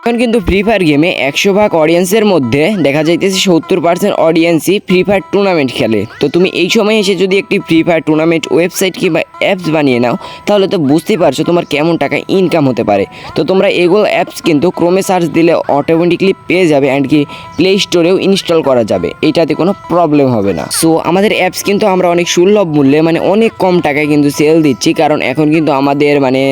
এখন কিন্তু free fire গেমে 100 ভাগ অডিয়েন্সের মধ্যে দেখা যাইতেছে 70% অডিয়েন্সই ফ্রি ফায়ার টুর্নামেন্ট খেলে। তো তুমি এই সময় এসে যদি একটি ফ্রি ফায়ার টুর্নামেন্ট ওয়েবসাইট কিংবা অ্যাপস বানিয়ে নাও তাহলে তো বুঝতেই পারছো তোমার কেমন টাকা ইনকাম হতে পারে। তো তোমরা এগুলো অ্যাপস কিন্তু ক্রোমে সার্চ দিলে অটোমেটিকলি পেয়ে যাবে, অ্যান্ড কি প্লে স্টোরেও ইনস্টল করা যাবে, এইটাতে কোনো প্রবলেম হবে না। সো আমাদের অ্যাপস কিন্তু আমরা অনেক সুলভ মূল্যে মানে অনেক কম টাকায় কিন্তু সেল দিচ্ছি, কারণ এখন কিন্তু আমাদের মানে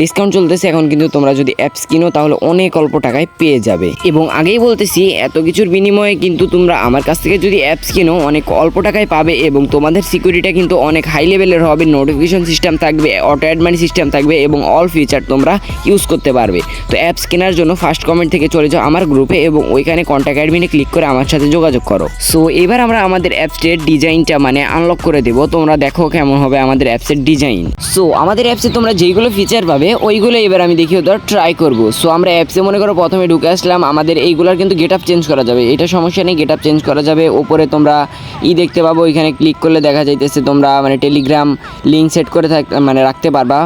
ডিসকাউন্ট চলতেছে। এখন কিন্তু তোমরা যদি অ্যাপস কিনো তাহলে অনেক অল্প টাকায় পেয়ে যাবে। এবং আগেই বলতেছি এত কিছুর বিনিময়ে কিন্তু তোমরা আমার কাছ থেকে যদি অ্যাপস কিনো অনেক অল্প টাকায় পাবে, এবং তোমাদের সিকিউরিটিটা কিন্তু অনেক হাই লেভেলের হবে। নোটিফিকেশন সিস্টেম থাকবে, অটো অ্যাড মানি সিস্টেম থাকবে এবং অল ফিচার তোমরা ইউজ করতে পারবে। তো অ্যাপস কেনার জন্য ফার্স্ট কমেন্ট থেকে চলে যাও আমার গ্রুপে এবং ওইখানে কন্ট্যাক্ট অ্যাডমিনে ক্লিক করে আমার সাথে যোগাযোগ করো। সো এবার আমরা আমাদের অ্যাপসের ডিজাইনটা মানে আনলক করে দেবো। তোমরা দেখো কেমন হবে আমাদের অ্যাপসের ডিজাইন। সো আমাদের অ্যাপসে তোমরা যেইগুলো ফিচার পাবে ওইগুলো এবার আমি দেখিয়ে ধর ট্রাই করবো। সো আমরা অ্যাপসে মনে করো প্রথমে ঢুকে আসলাম, আমাদের এইগুলোর কিন্তু গেট আপ চেঞ্জ করা যাবে, এটা সমস্যা নেই, গেট আপ চেঞ্জ করা যাবে। ওপরে তোমরা দেখতে পাবো, ওইখানে ক্লিক করলে দেখা যাইতেছে তোমরা মানে টেলিগ্রাম লিঙ্ক সেট করে মানে রাখতে পারবা।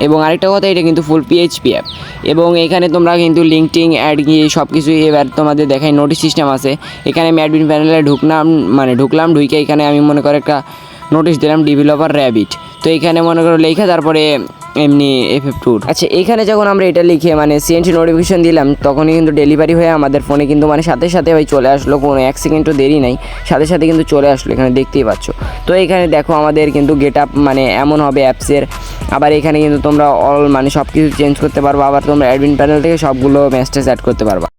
এবং আরেকটা কথা, এটা কিন্তু ফুল পিএইচপি অ্যাপ, এবং এখানে তোমরা কিন্তু লিঙ্কটিং অ্যাড গিয়ে সব কিছুই এবার তোমাদের দেখায়। নোটিশ সিস্টেম আছে, এখানে আমি অ্যাডমিন প্যানেলে ঢুকলাম ঢুকে এখানে আমি মনে করো একটা নোটিশ দিলাম ডেভেলপার র্যাবিট। তো এখানে মনে করো লেখা তারপরে এমনি FF2। আচ্ছা, এখানে যখন আমরা এটা লিখে মানে সিএনসি নোটিফিকেশন দিলাম তখনই কিন্তু ডেলিভারি হয়ে আমাদের ফোনে কিন্তু মানে সাথে সাথে ভাই চলে আসলো, কোনো 1 সেকেন্ডও দেরি নাই, সাথে সাথে কিন্তু চলে আসলো, এখানে দেখতেই পাচ্ছ। তো এখানে দেখো আমাদের কিন্তু গেট আপ মানে এমন হবে অ্যাপসের। আবার এখানে কিন্তু তোমরা অল মানে সব কিছু চেঞ্জ করতে পারবো, আবার তোমরা অ্যাডমিন প্যানেল থেকে সবগুলো মেসেজ অ্যাড করতে পারবা।